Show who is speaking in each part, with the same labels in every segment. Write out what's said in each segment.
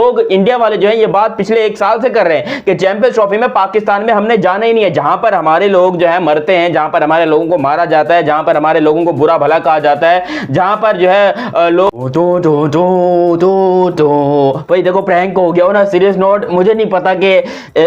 Speaker 1: लोग इंडिया वाले जो है ये बात पिछले 1 साल से कर रहे हैं कि चैंपियंस ट्रॉफी में पाकिस्तान में हमने जाना ही नहीं है, जहां पर हमारे लोग जो है मरते हैं, जहां पर हमारे लोगों को मारा जाता है, जहां पर हमारे लोगों को बुरा भला कहा जाता है, जहां पर जो है लोग भाई देखो प्रैंक हो गया हो ना, सीरियस नोट। मुझे नहीं पता कि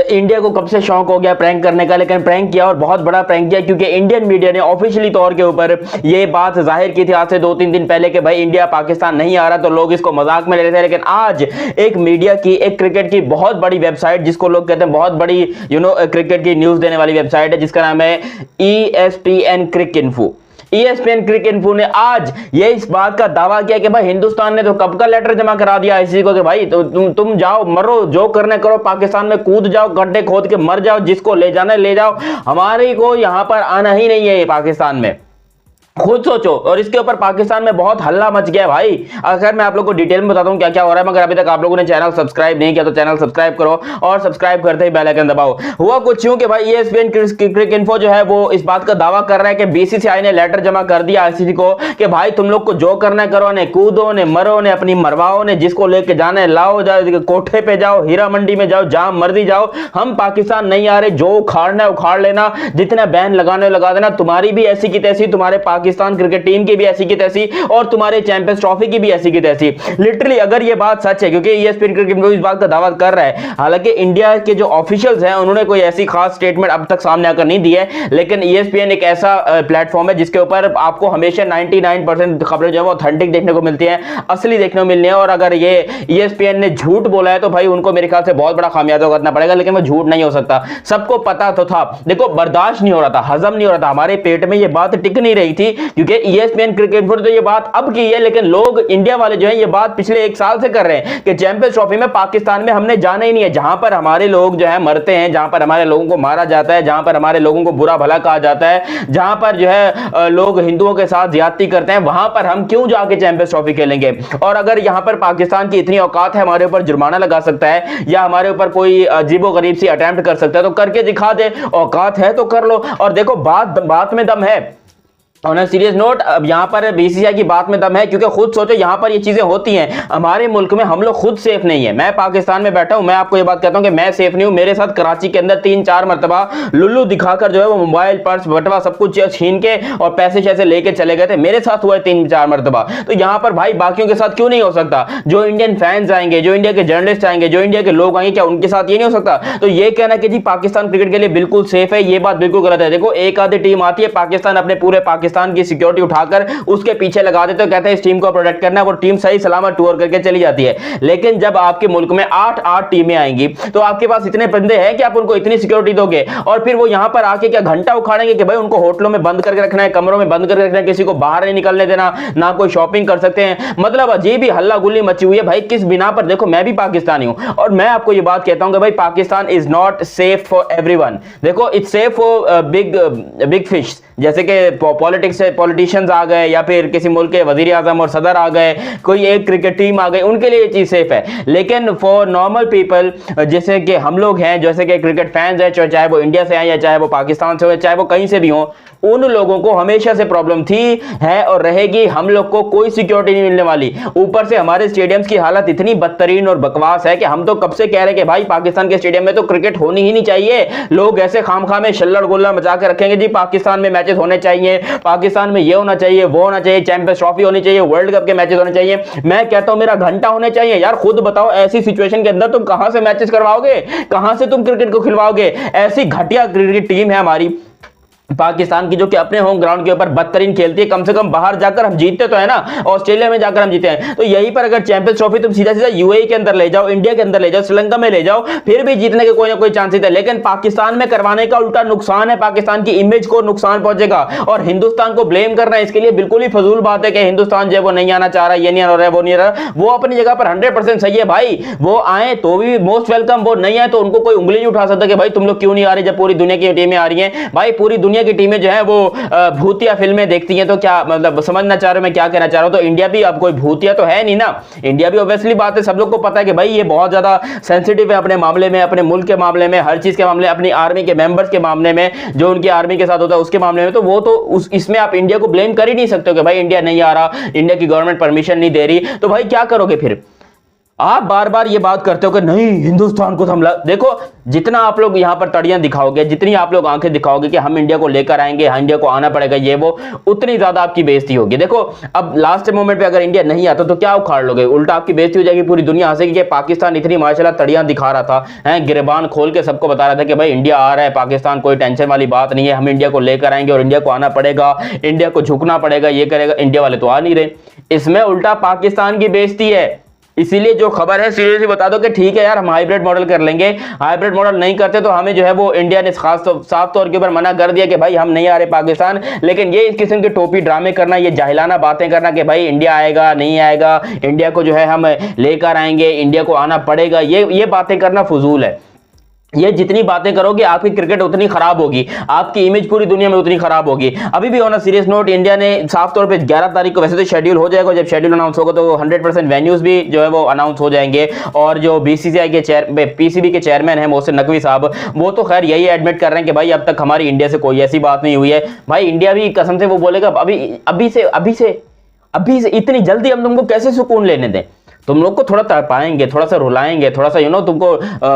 Speaker 1: इंडिया को कब से शौक हो गया प्रैंक करने का, लेकिन प्रैंक किया और बहुत बड़ा प्रैंक किया, क्योंकि इंडियन मीडिया ने ऑफिशियली तौर के ऊपर ये बात जाहिर की थी आज से 2-3 दिन पहले कि भाई इंडिया पाकिस्तान नहीं आ रहा, तो लोग इसको मजाक में ले रहे थे। लेकिन आज एक मीडिया की, एक क्रिकेट की बहुत बड़ी वेबसाइट, जिसको लोग कहते हैं बहुत बड़ी क्रिकेट की न्यूज देने वाली वेबसाइट है, जिसका नाम है ESPN क्रिकइन्फो। ESPN क्रिकइन्फो ने आज ये इस बात का दावा किया कि भाई हिंदुस्तान ने तो कब का लेटर जमा करा दिया आईसीसी को कि भाई तो तुम जाओ, मरो, जो करने करो, पाकिस्तान में कूद जाओ, गड्ढे खोद के मर जाओ, जिसको ले जाना ले जाओ, हमारे को यहां पर आना ही नहीं है ये पाकिस्तान में। खुद सोचो। और इसके ऊपर पाकिस्तान में बहुत हल्ला मच गया भाई। अगर मैं आप लोगों को डिटेल में बताता हूं क्या क्या हो रहा है, मगर अभी तक आप लोगों ने चैनल सब्सक्राइब नहीं किया तो चैनल सब्सक्राइब करो और सब्सक्राइब करते ही बेल आइकन दबाओ। हुआ कुछ यूं कि भाई ESPN क्रिकइन्फो जो है वो इस बात का दावा कर रहा है कि BCCI ने लेटर जमा कर दिया आईसीसी को कि भाई तुम लोग को जो करना करो, ने कूदो, ने मरो, ने अपनी मरवाओ, ने जिसको लेके जाने लाओ, जाओ कोठे पे जाओ, हीरा मंडी में जाओ, जहां मर्जी जाओ, हम पाकिस्तान नहीं आ रहे, जो उखाड़ना है उखाड़ लेना, जितना बैन लगाने लगा देना, तुम्हारी भी ऐसी की तैसी, तुम्हारे पाकिस्तान क्रिकेट टीम की भी ऐसी की तैसी, और तुम्हारे चैंपियंस ट्रॉफी की भी ऐसी की तैसी। लिटरली अगर ये बात सच है, क्योंकि ESPN क्रिकइन्फो इस बात का दावा कर रहा है, हालांकि इंडिया के जो ऑफिशियल्स हैं उन्होंने कोई ऐसी खास स्टेटमेंट अब तक सामने आकर नहीं दी है, लेकिन ESPN एक ऐसा प्लेटफॉर्म है जिसके ऊपर आपको हमेशा 99% खबरें जो है वो ऑथेंटिक देखने को मिलती हैं, असली देखने को मिलनी है। और अगर ये ESPN ने झूठ बोला है तो भाई उनको मेरे ख्याल से बहुत बड़ा खामियाजा भुगतना पड़ेगा, लेकिन वो झूठ नहीं हो सकता, सबको पता तो था। देखो बर्दाश्त नहीं हो रहा था, हजम नहीं हो रहा था, हमारे पेट में ये बात टिक नहीं रही थी, क्योंकि ESPN क्रिकइन्फो ने तो ये बात अब की है, लेकिन लोग इंडिया वाले जो है ये बात पिछले 1 साल से कर रहे हैं कि चैंपियंस ट्रॉफी में पाकिस्तान में हमने जाना ही नहीं है, जहां पर हमारे लोग जो है मरते हैं, जहां पर हमारे लोगों को मारा जाता है, जहां पर हमारे लोगों को बुरा भला कहा जाता है, जहां पर जो है लोग हिंदुओं के साथ ज्यादती करते हैं, वहां पर हम क्यों जाके चैंपियंस ट्रॉफी खेलेंगे। और अगर यहां पर पाकिस्तान की इतनी औकात है, हमारे ऊपर जुर्माना लगा सकता है या हमारे ऊपर कोई अजीबोगरीब सी अटेम्प्ट कर सकता है, तो करके दिखा दे, औकात है तो कर लो। और देखो बात में दम है। ऑन अ सीरियस नोट, अब यहां पर BCCI की बात में दम है, क्योंकि खुद सोचो यहां पर ये चीजें होती हैं, हमारे मुल्क में हम लोग खुद सेफ नहीं है। मैं पाकिस्तान में बैठा हूं, मैं आपको ये बात कहता हूं कि मैं सेफ नहीं हूं। मेरे साथ कराची के अंदर 3-4 मरतबा लुल्लू दिखाकर जो है वो मोबाइल, पर्स, बटवा सब कुछ छीन के और पैसे शैसे लेके चले गए थे, मेरे साथ हुआ है 3-4 मरतबा। तो यहां पर भाई बाकियों के साथ क्यों नहीं हो सकता? जो इंडियन फैंस आएंगे, जो इंडिया के जर्नलिस्ट आएंगे, जो इंडिया के लोग आएंगे, क्या उनके साथ ये नहीं हो सकता? तो ये कहना कि जी पाकिस्तान क्रिकेट के लिए बिल्कुल सेफ है, ये बात बिल्कुल गलत है। देखो एक आधी टीम आती है, पाकिस्तान अपने पूरे पाकिस्तान की सिक्योरिटी उठाकर उसके पीछे लगा देते हो, कहते हैं इस टीम को प्रोटेक्ट करना है, वो टीम सही सलामत टूर करके चली जाती है। लेकिन जब आपके मुल्क में 8 टीमें आएंगी तो आपके पास इतने बंदे हैं कि आप उनको इतनी सिक्योरिटी दोगे, और फिर वो यहां पर आके क्या घंटा उखाड़ेंगे कि भाई उनको होटलों में बंद करके रखना है, कमरों में बंद करके रखना है, किसी को बाहर नहीं निकलने देना, ना कोई शॉपिंग कर सकते हैं। मतलब अजीब ही हल्ला गुल्ली मची हुई है भाई, किस बिना पर? देखो मैं भी पाकिस्तानी हूं और मैं आपको ये बात कहता हूं कि भाई Pakistan is not safe for everyone. देखो it's safe for big fish, जैसे कि पॉलिटिक्स से पॉलिटिशियंस आ गए, या फिर किसी मुल्क के वजीर आजम और सदर आ गए, कोई एक क्रिकेट टीम आ गई, उनके लिए ये चीज सेफ है। लेकिन फॉर नॉर्मल पीपल जैसे कि हम लोग हैं, जैसे कि क्रिकेट फैंस हैं, चाहे वो इंडिया से आए या चाहे वो पाकिस्तान से हो, चाहे वो कहीं से भी हो, उन लोगों को हमेशा से प्रॉब्लम थी, है और रहेगी। हम लोग को कोई सिक्योरिटी नहीं मिलने वाली। ऊपर से हमारे स्टेडियम्स की हालत इतनी बदतरीन और बकवास है कि हम तो कब से कह रहे हैं कि भाई पाकिस्तान के स्टेडियम में तो क्रिकेट होनी ही नहीं चाहिए। लोग ऐसे खामखा में शल्लड़ गुल्ला मचा के रखेंगे, जी पाकिस्तान में मैचेस होने चाहिए, पाकिस्तान में ये होना चाहिए, वो होना चाहिए, चैंपियंस ट्रॉफी होनी चाहिए, वर्ल्ड कप के मैचेस होने चाहिए। मैं कहता हूं मेरा घंटा होने चाहिए। यार खुद बताओ, ऐसी सिचुएशन के अंदर तुम कहां से मैचेस करवाओगे, कहां से तुम क्रिकेट को खिलवाओगे? ऐसी घटिया क्रिकेट टीम है हमारी पाकिस्तान की, जो कि अपने होम ग्राउंड के ऊपर बदतरीन खेलती है। कम से कम बाहर जाकर हम जीतते तो है ना, ऑस्ट्रेलिया में जाकर हम जीते हैं। तो यहीं पर अगर चैंपियंस ट्रॉफी तुम सीधा सीधा यूएई के अंदर ले जाओ, इंडिया के अंदर ले जाओ, श्रीलंका में ले जाओ, फिर भी जीतने के कोई ना कोई चांसेस है। लेकिन पाकिस्तान में करवाने का उल्टा नुकसान है, पाकिस्तान की इमेज को नुकसान पहुंचेगा। और हिंदुस्तान को ब्लेम करना इसके लिए बिल्कुल ही फजूल बात है कि हिंदुस्तान जो है वो नहीं आना चाह रहा, ये नहीं आ रहा है, वो नहीं आ रहा। वो अपनी जगह पर 100% सही है भाई, वो आए तो भी मोस्ट वेलकम, वो नहीं आए तो उनको कोई उंगली नहीं उठा सकता कि भाई तुम लोग क्यों नहीं आ रही, जब पूरी दुनिया की टीमें आ रही हैं। भाई पूरी दुनिया की टीमें जो है वो भूतिया फिल्में देखती हैं, तो क्या मतलब समझना चाह रहे हो मैं क्या कहना चाह रहा हूं? तो इंडिया भी अब कोई भूतिया तो है नहीं ना, इंडिया भी ऑब्वियसली बात है, सब लोग को पता है कि भाई ये बहुत ज्यादा सेंसिटिव है अपने मामले में, अपने मुल्क के मामले में, हर चीज के मामले, अपनी आर्मी के मेंबर्स के मामले में, जो उनकी आर्मी के साथ होता है उसके मामले में। तो वो तो इसमें आप इंडिया को ब्लेम कर ही नहीं सकते हो कि भाई इंडिया नहीं आ रहा, इंडिया की गवर्नमेंट परमिशन नहीं दे रही। तो भाई क्या करोगे फिर? आप बार बार ये बात करते हो कि नहीं हिंदुस्तान को हमला, देखो जितना आप लोग यहाँ पर तड़ियां दिखाओगे, जितनी आप लोग आंखें दिखाओगे कि हम इंडिया को लेकर आएंगे, इंडिया को आना पड़ेगा ये वो, उतनी ज्यादा आपकी बेइज्जती होगी। देखो अब लास्ट मोमेंट पे अगर इंडिया नहीं आता तो क्या उखाड़ लोगे, उल्टा आपकी बेइज्जती हो जाएगी, पूरी दुनिया हंसेगी कि पाकिस्तान इतनी माशाल्लाह तड़ियां दिखा रहा था, गिरबान खोल के सबको बता रहा था कि भाई इंडिया आ रहा है, पाकिस्तान कोई टेंशन वाली बात नहीं है, हम इंडिया को लेकर आएंगे और इंडिया को आना पड़ेगा, इंडिया को झुकना पड़ेगा, ये करेगा। इंडिया वाले तो आ नहीं रहे, इसमें उल्टा पाकिस्तान की बेइज्जती है। इसीलिए जो खबर है सीरियसली बता दो कि ठीक है यार हम हाइब्रिड मॉडल कर लेंगे, हाइब्रिड मॉडल नहीं करते तो हमें जो है वो इंडिया ने खास साफ तौर के ऊपर मना कर दिया कि भाई हम नहीं आ रहे पाकिस्तान। लेकिन ये इस किस्म के टोपी ड्रामे करना, ये जाहिलाना बातें करना कि भाई इंडिया आएगा नहीं आएगा, इंडिया को जो है हम लेकर आएंगे, इंडिया को आना पड़ेगा, ये बातें करना फजूल है। ये जितनी बातें करोगे आपकी क्रिकेट उतनी खराब होगी, आपकी इमेज पूरी दुनिया में उतनी खराब होगी। अभी भी on a serious note, India ने साफ तौर पे 11 तारीख को वैसे तो शेड्यूल हो जाएगा, जब शेड्यूल अनाउंस होगा तो 100% वेन्यूज भी जो है वो अनाउंस हो जाएंगे। और जो बीसीसीआई के पीसीबी के चेयरमैन हैं मोहसिन नकवी साहब, वो तो खैर यही एडमिट कर रहे हैं कि भाई अब तक हमारी इंडिया से कोई ऐसी बात नहीं हुई है। भाई इंडिया भी कसम से वो बोलेगा अभी से इतनी जल्दी हम तुमको कैसे सुकून लेने दें, तुम लोग को थोड़ा तड़पाएंगे, थोड़ा सा रुलाएंगे, थोड़ा सा तुमको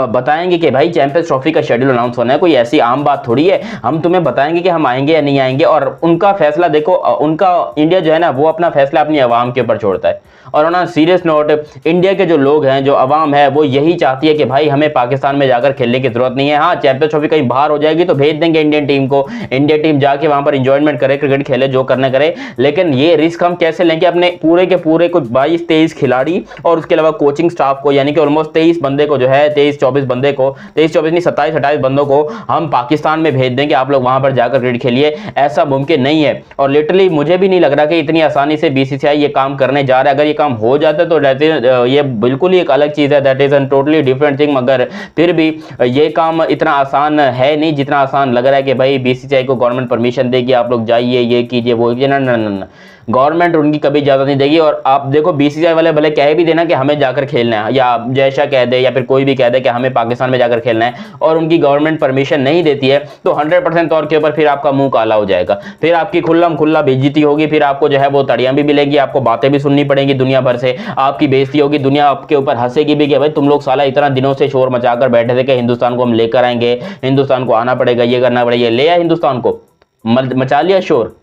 Speaker 1: बताएंगे कि भाई चैंपियंस ट्रॉफी का शेड्यूल अनाउंस होना है, कोई ऐसी आम बात थोड़ी है। हम तुम्हें बताएंगे कि हम आएंगे या नहीं आएंगे, और उनका फैसला देखो, उनका इंडिया जो है ना वो अपना फैसला अपनी आवाम के ऊपर छोड़ता है। और ऑन सीरियस नोट, इंडिया के जो लोग हैं, जो आवाम है, वो यही चाहती है कि भाई हमें पाकिस्तान में जाकर खेलने की जरूरत नहीं है। हाँ, चैंपियंस ट्रॉफी कहीं बाहर हो जाएगी तो भेज देंगे इंडियन टीम को, इंडिया टीम जाके वहां पर इंजॉयमेंट करे, क्रिकेट खेले, जो करने करे। लेकिन ये रिस्क हम कैसे लेंगे अपने पूरे के पूरे कुछ 22-23 खिलाड़ी और उसके अलावा कोचिंग स्टाफ को, यानी कि ऑलमोस्ट 23 बंदे को जो है 23-24 बंदे को, 23-24 नहीं 27-28 बंदों को हम पाकिस्तान में भेज देंगे, आप लोग वहां पर जाकर क्रिकेट खेलिए। ऐसा मुमकिन नहीं है। और लिटरली मुझे भी नहीं लग रहा कि इतनी आसानी से बीसीसीआई ये काम करने जा रहा है। अगर ये काम हो जाता है तो ये बिल्कुल ही एक अलग चीज है, that is an totally different thing. मगर फिर भी ये काम इतना आसान है नहीं जितना आसान लग रहा है कि भाई बीसीसीआई को गवर्नमेंट परमिशन देगी, आप लोग जाइए, ये कीजिए, वो कीजिए। ना, गवर्नमेंट उनकी कभी इजाजत नहीं देगी। और आप देखो बीसीसीआई वाले भले कह भी देना कि हमें जाकर खेलना है, या जैसा कह दे या फिर कोई भी कह दे कि हमें पाकिस्तान में जाकर खेलना है, और उनकी गवर्नमेंट परमिशन नहीं देती है, तो 100% तौर के ऊपर फिर आपका मुंह काला हो जाएगा, फिर आपकी खुल्लम खुल्ला बेइज्जती होगी, फिर आपको जो है वो तड़ियां भी मिलेगी, आपको बातें भी सुननी पड़ेंगी दुनिया भर से, आपकी बेइज्जती होगी, दुनिया आपके ऊपर हंसेगी भी कि भाई तुम लोग साला इतना दिनों से शोर मचाकर बैठे थे कि हिंदुस्तान को हम लेकर आएंगे, हिंदुस्तान को आना पड़ेगा, ये करना पड़ेगा, ले आया हिंदुस्तान को, मचा लिया शोर।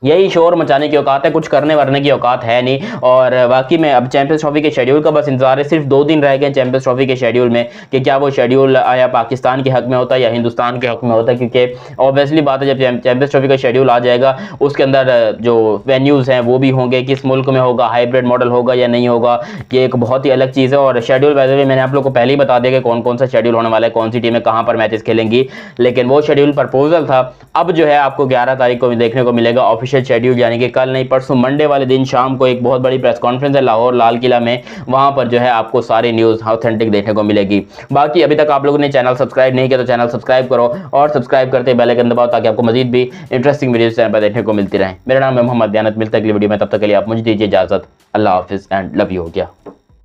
Speaker 1: यही शोर मचाने की औकात है, कुछ करने वरने की औकात है नहीं। और बाकी में अब चैंपियंस ट्रॉफी के शेड्यूल का बस इंतजार है। सिर्फ 2 दिन रह गए चैंपियंस ट्रॉफी के शेड्यूल में कि क्या वो शेड्यूल आया पाकिस्तान के हक में होता है या हिंदुस्तान के हक में होता है, क्योंकि ऑब्वियसली बात है जब चैंपियंस ट्रॉफी का शेड्यूल आ जाएगा उसके अंदर जो वेन्यूज़ हैं वो भी होंगे, किस मुल्क में होगा, हाइब्रिड मॉडल होगा या नहीं होगा, ये एक बहुत ही अलग चीज़ है। और शेड्यूल वैसे भी मैंने आप लोग को पहले ही बता दिया कि कौन कौन सा शेड्यूल होने वाला है, कौन सी टीमें कहाँ पर मैचेस खेलेंगी। लेकिन वो शेड्यूल प्रपोजल था, अब जो है आपको 11 तारीख को देखने को मिलेगा ऑफिशियल शेड्यूल, यानी कि कल नहीं परसों मंडे वाले दिन शाम को एक बहुत बड़ी प्रेस कॉन्फ्रेंस है लाहौर लाल किला में, वहां पर जो है आपको सारी न्यूज़ ऑथेंटिक देखने को मिलेगी। बाकी अभी तक आप लोगों ने चैनल सब्सक्राइब नहीं किया तो चैनल सब्सक्राइब करो, और सब्सक्राइब करते बेल आइकन दबाओ ताकि आपको मजीद भी इंटरेस्टिंग वीडियोस चैनल पर देखने को मिलती रहे। मेरा नाम है मोहम्मद दयानत, मिलता है अगली वीडियो में, तब तक के लिए आप मुझे दीजिए इजाजत। अल्लाह हाफिज़ एंड लव यू। हो गया।